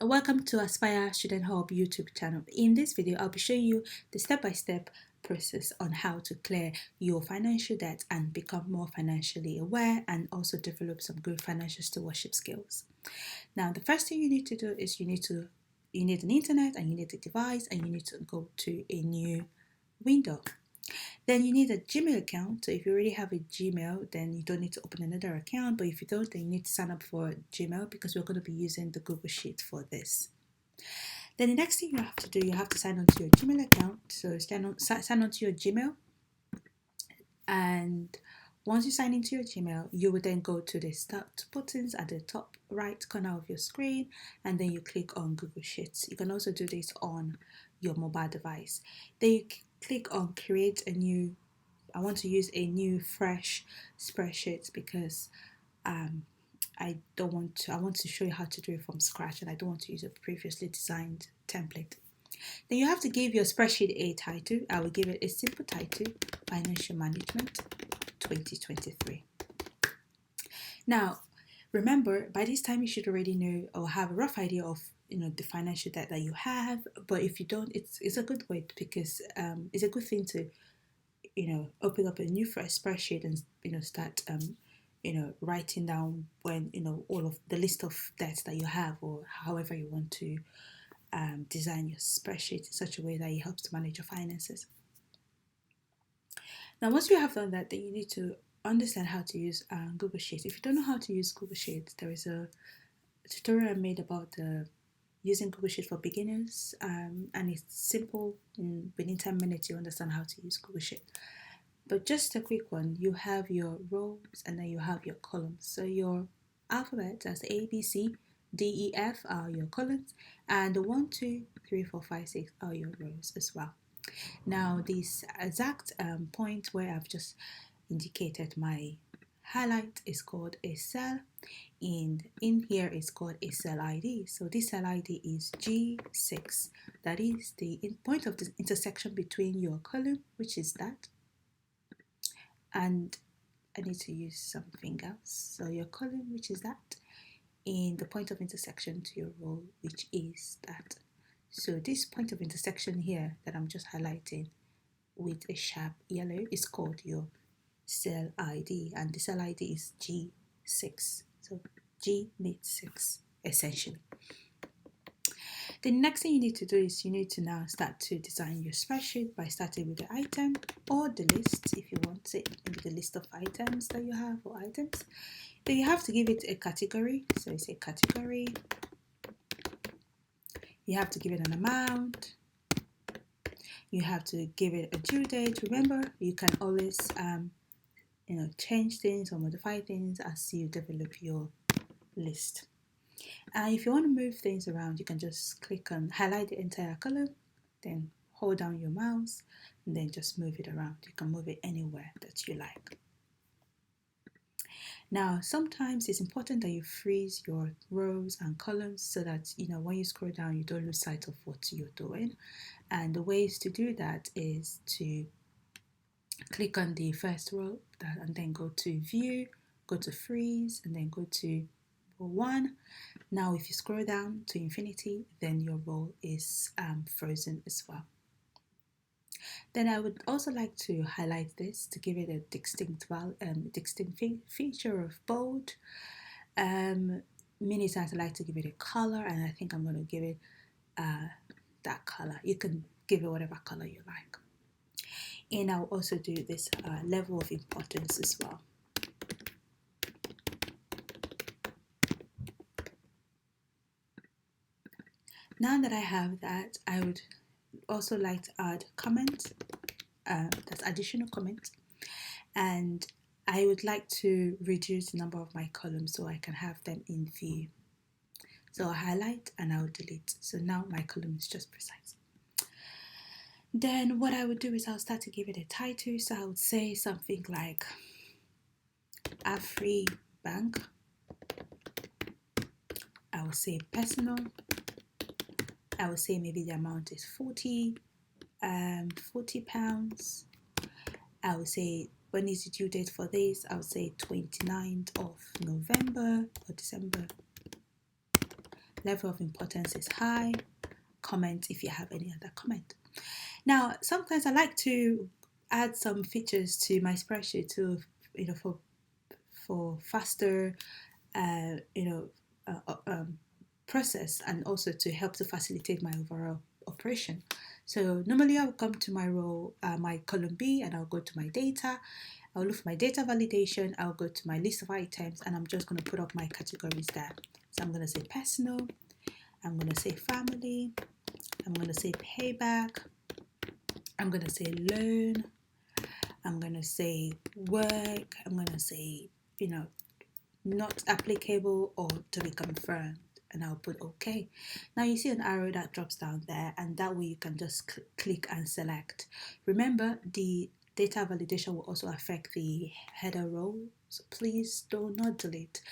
Welcome to Aspire Student Hub YouTube channel. In this video, I'll be showing you the step-by-step process on how to clear your financial debt and become more financially aware and also develop some good financial stewardship skills. Now, the first thing you need to do is you need an internet and you need a device and you need to go to a new window. Then you need a Gmail account. So if you already have a Gmail, then you don't need to open another account. But if you don't, then you need to sign up for Gmail because we're going to be using the Google Sheet for this. Then the next thing you have to do, you have to sign on to your Gmail account. So sign on to your Gmail. And once you sign into your Gmail, you will then go to the start buttons at the top right corner of your screen, and then you click on Google Sheets. You can also do this on your mobile device. Then you click on create a new. I want to use a new fresh spreadsheet because I want to show you how to do it from scratch, and I don't want to use a previously designed template. Then you have to give your spreadsheet a title. I will give it a simple title: Financial Management 2023. Now, remember, by this time you should already know or have a rough idea of the financial debt that you have. But if you don't, it's a good way because it's a good thing to open up a new fresh spreadsheet and start writing down when all of the list of debts that you have, or however you want to design your spreadsheet in such a way that it helps to manage your finances. Now, once you have done that, then you need to understand how to use Google Sheets. If you don't know how to use Google Sheets, there is a tutorial I made about using Google Sheets for beginners, and it's simple. Within 10 minutes, you understand how to use Google Sheets. But just a quick one, you have your rows and then you have your columns. So your alphabet, as A, B, C, D, E, F are your columns, and the 1, 2, 3, 4, 5, 6 are your rows as well. Now, this exact point where I've just indicated my highlight is called a cell. In here is called a cell ID. So this cell ID is G6. That is the point of the intersection between your column, which is that, and I need to use something else. So your column, which is that, in the point of intersection to your row, which is that. So this point of intersection here that I'm just highlighting with a sharp yellow is called your cell ID, and the cell ID is G6. So G means 6 essentially. The next thing you need to do is you need to now start to design your spreadsheet by starting with the item or the list, if you want it, maybe the list of items that you have or items. Then you have to give it a category. So it's a category. You have to give it an amount. You have to give it a due date. Remember, you can always change things or modify things as you develop your list. And if you want to move things around, you can just click on highlight the entire column, then hold down your mouse, and then just move it around. You can move it anywhere that you like. Now, sometimes it's important that you freeze your rows and columns so that when you scroll down, you don't lose sight of what you're doing. And the ways to do that is to click on the first row and then go to view, go to freeze, and then go to row 1. Now if you scroll down to infinity, then your row is frozen as well. Then I would also like to highlight this to give it a distinct feature of bold. Many times I like to give it a color, and I think I'm going to give it that color. You can give it whatever color you like. And I'll also do this level of importance as well. Now that I have that, I would also like to add comment, that's additional comment, and I would like to reduce the number of my columns so I can have them in view. So I'll highlight and I'll delete. So now my column is just precise. Then what I would do is I'll start to give it a title. So I would say something like Afri Bank. I will say personal. I would say maybe the amount is 40 pounds. I would say when is the due date for this? I would say 29th of November or December. level of importance is high. Comment if you have any other comment. Now, sometimes I like to add some features to my spreadsheet to, for faster, process, and also to help to facilitate my overall operation. So normally I'll come to my row, my column B, and I'll go to my data. I'll look for my data validation. I'll go to my list of items, and I'm just going to put up my categories there. So I'm going to say personal. I'm going to say family. I'm going to say payback. I'm going to say loan. I'm going to say work. I'm going to say, not applicable or to be confirmed. And I'll put OK. Now you see an arrow that drops down there, and that way you can just click and select. Remember, the data validation will also affect the header row, so please do not delete.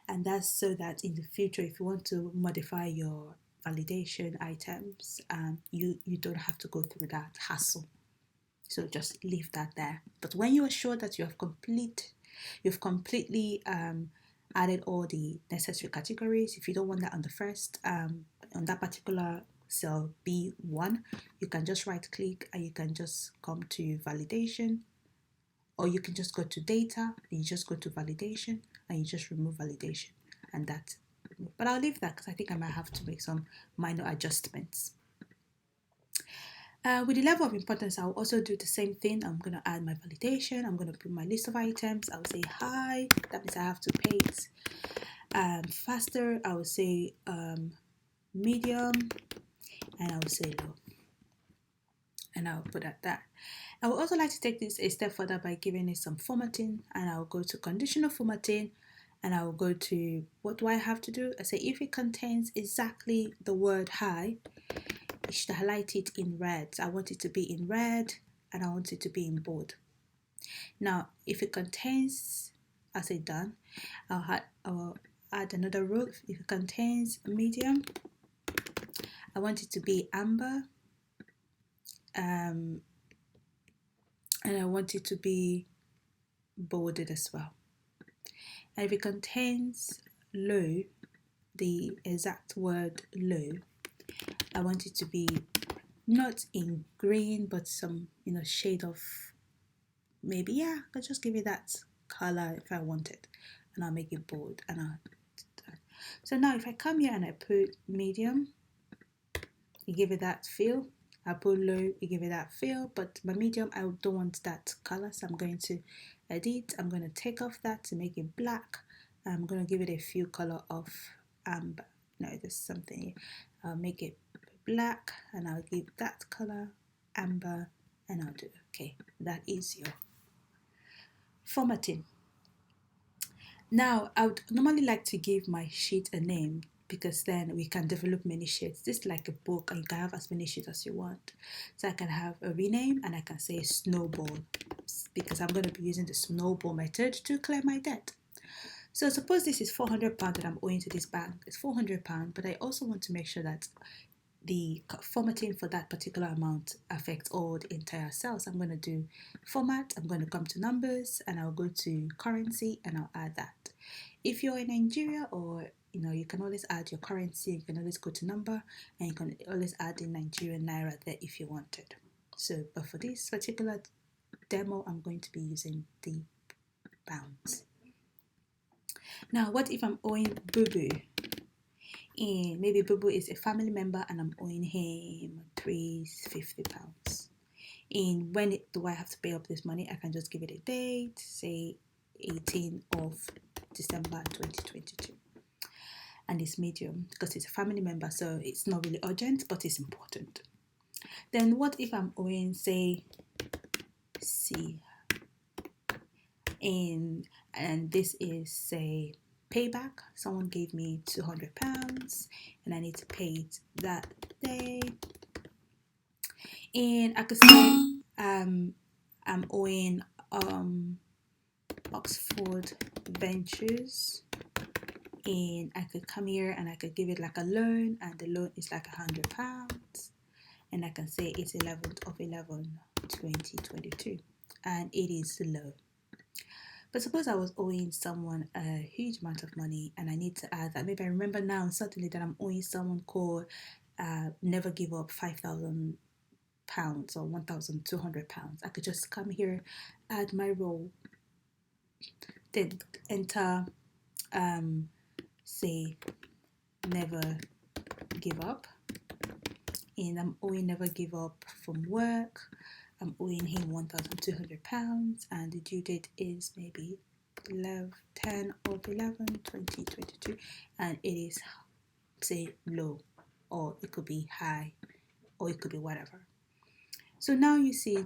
And that's so that in the future, if you want to modify your validation items, you don't have to go through that hassle. So just leave that there. But when you are sure that you've completely added all the necessary categories, if you don't want that on the first, on that particular cell B1, you can just right click and you can just come to validation, or you can just go to data and you just go to validation and you just remove validation, and that's it. But I'll leave that because I think I might have to make some minor adjustments. With the level of importance, I'll also do the same thing. I'm going to add my validation. I'm going to put my list of items. I'll say high. That means I have to pay it. Faster, I will say medium, and I will say low. And I'll put at that. I would also like to take this a step further by giving it some formatting, and I'll go to conditional formatting, and I'll go to, what do I have to do? I say if it contains exactly the word high, I should highlight it in red. I want it to be in red, and I want it to be in bold. Now, if it contains, I say done, I'll add another row. If it contains medium, I want it to be amber, and I want it to be bolded as well. And if it contains low, the exact word low, I want it to be not in green, but some shade of, maybe, I'll just give it that color if I want it, and I'll make it bold. So now if I come here and I put medium, you give it that feel. I put low, you give it that feel, but my medium, I don't want that color, so I'm going to edit. I'm going to take off that to make it black. I'm going to give it a few color of amber. No, there's something here. I'll make it black, and I'll give that color amber, and I'll do okay. That is your formatting. Now, I would normally like to give my sheet a name, because then we can develop many sheets. This is like a book, and you can have as many sheets as you want. So I can have a rename, and I can say Snowball, because I'm going to be using the Snowball method to clear my debt. So suppose this is £400 that I'm owing to this bank. It's £400, but I also want to make sure that the formatting for that particular amount affects all the entire cells. I'm going to do format, I'm going to come to numbers, and I'll go to currency, and I'll add that. If you're in Nigeria, or you can always add your currency, you can always go to number, and you can always add in Nigerian naira there if you wanted. So, but for this particular demo, I'm going to be using the pounds. Now, what if I'm owing Boo Boo? And maybe Boo Boo is a family member, and I'm owing him £350. And when do I have to pay up this money? I can just give it a date, say 18th of December 2022. And it's medium because it's a family member, so it's not really urgent, but it's important. Then what if I'm owing, say, C, and this is, say, payback. Someone gave me £200 and I need to pay it that day. And I could say I'm owing Oxford Ventures, and I could come here and I could give it like a loan, and the loan is like £100, and I can say it's 11th of 11 2022, and it is low. But suppose I was owing someone a huge amount of money and I need to add that. Maybe I remember now suddenly that I'm owing someone called Never Give Up £5,000 or £1,200. I could just come here, add my role, then enter, say, never give up. And I'm owing Never Give Up from work. I'm owing him £1,200 and the due date is maybe 10 of 11 2022, and it is, say, low, or it could be high, or it could be whatever. So now you see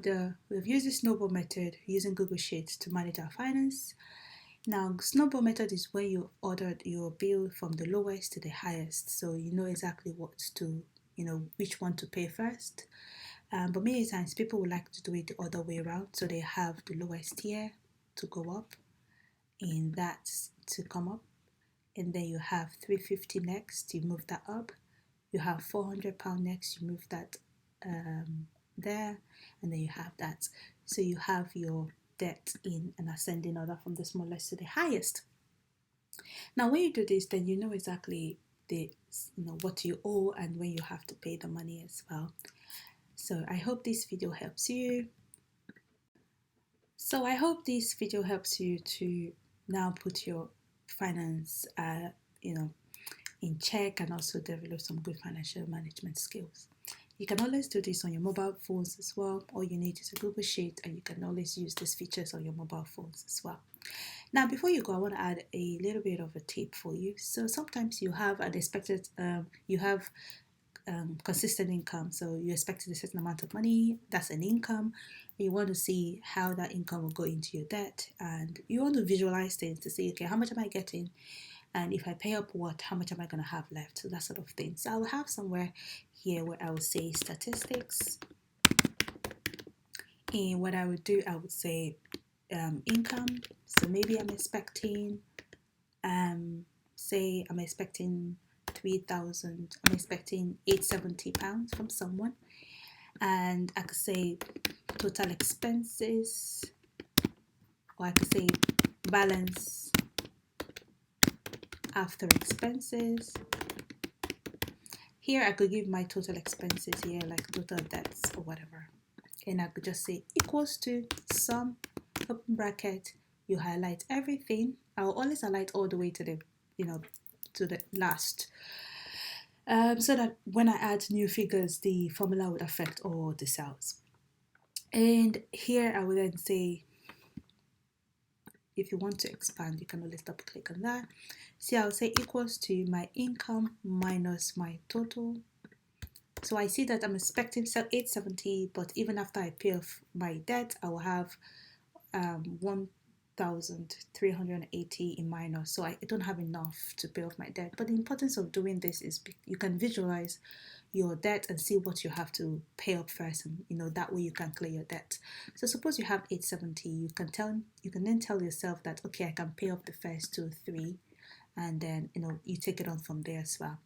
we've used the Snowball method using Google Sheets to manage our finance. Now, Snowball method is where you ordered your bill from the lowest to the highest, so you know exactly which one to pay first. But many times people would like to do it the other way around, so they have the lowest tier to go up, and that's to come up, and then you have 350 next, you move that up. You have £400 next, you move that there, and then you have that. So you have your debt in an ascending order from the smallest to the highest. Now, when you do this, then you know exactly what you owe and when you have to pay the money as well. So I hope this video helps you. To now put your finance, in check, and also develop some good financial management skills. You can always do this on your mobile phones as well. All you need is a Google Sheet, and you can always use these features on your mobile phones as well. Now, before you go, I want to add a little bit of a tip for you. So sometimes you have consistent income. So you expected a certain amount of money, that's an income. You want to see how that income will go into your debt, and you want to visualize things to see, okay, how much am I getting? And if I pay up what, how much am I going to have left? So that sort of thing. So I will have somewhere here where I will say statistics. And what I would do, I would say income. So maybe I'm expecting, say I'm expecting 3,000, I'm expecting £870 from someone. And I could say total expenses, or I could say balance after expenses. Here I could give my total expenses here, like total debts or whatever, and I could just say equals to sum, open bracket, you highlight everything. I'll always highlight all the way to the last, so that when I add new figures, the formula would affect all the cells. And here I will then say, if you want to expand, you can always double click on that. See, I'll say equals to my income minus my total. So I see that I'm expecting 870, but even after I pay off my debt, I will have 1,380 in minus. So I don't have enough to pay off my debt. But the importance of doing this is you can visualize your debt and see what you have to pay up first, and that way you can clear your debt. So suppose you have 870, you can then tell yourself that, okay, I can pay off the first 2 or 3, and then you take it on from there as well.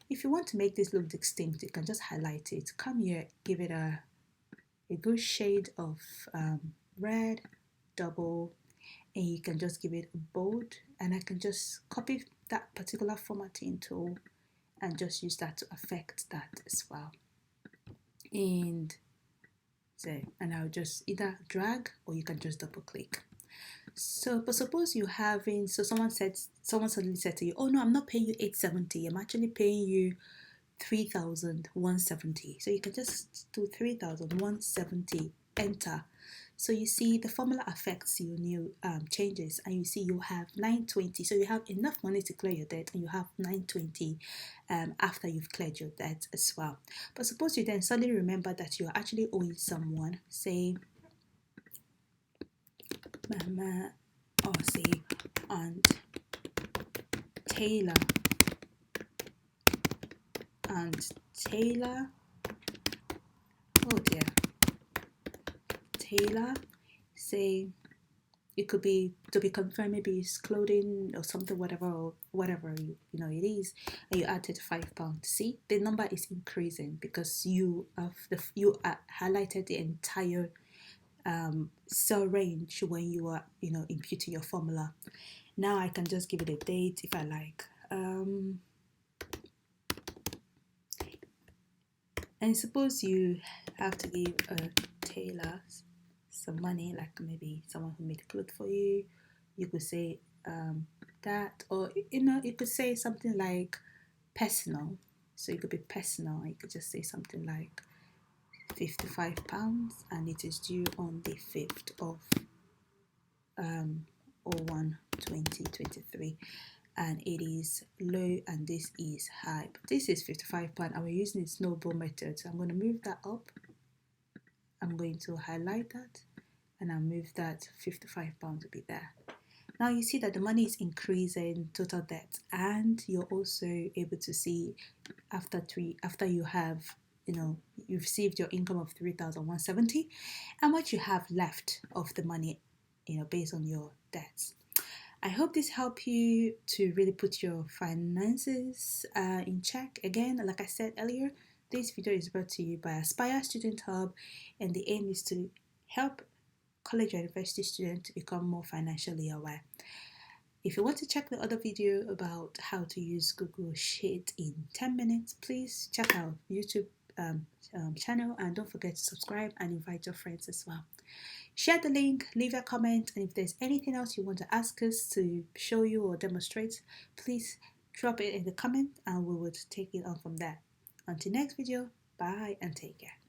If you want to make this look distinct, you can just highlight it, come here, give it a good shade of red, double, and you can just give it a bold, and I can just copy that particular formatting tool and just use that to affect that as well. And I'll just either drag, or you can just double click. So, but suppose someone suddenly said to you, oh no, I'm not paying you 870, I'm actually paying you 3,170. So you can just do 3,170, enter. So you see the formula affects your new changes, and you see you have 920. So you have enough money to clear your debt, and you have 920 after you've cleared your debt as well. But suppose you then suddenly remember that you're actually owing someone, say Mama, or say Aunt Taylor. Oh dear. Taylor, say it could be to be confirmed, maybe it's clothing or something, whatever it is, and you add £35. See, the number is increasing because you highlighted the entire cell range when you are, imputing your formula. Now I can just give it a date if I like. And suppose you have to give a tailor some money, like maybe someone who made clothes for you. You could say that, or you could say something like personal. So it could be personal. You could just say something like £55, and it is due on the 5th of 01 2023, and it is low and this is high. But this is £55 and we're using the snowball method. So I'm going to move that up. I'm going to highlight that and I'll move that £55 to be there. Now you see that the money is increasing, total debt, and you're also able to see after you have, you've received your income of 3,170 and what you have left of the money, based on your debts. I hope this helped you to really put your finances in check. Again, like I said earlier, this video is brought to you by Aspire Student Hub, and the aim is to help college or university students to become more financially aware. If you want to check the other video about how to use Google Sheet in 10 minutes, please check our YouTube channel, and don't forget to subscribe and invite your friends as well. Share the link, leave a comment, and if there's anything else you want to ask us to show you or demonstrate, please drop it in the comment and we will take it on from there. Until next video, bye and take care.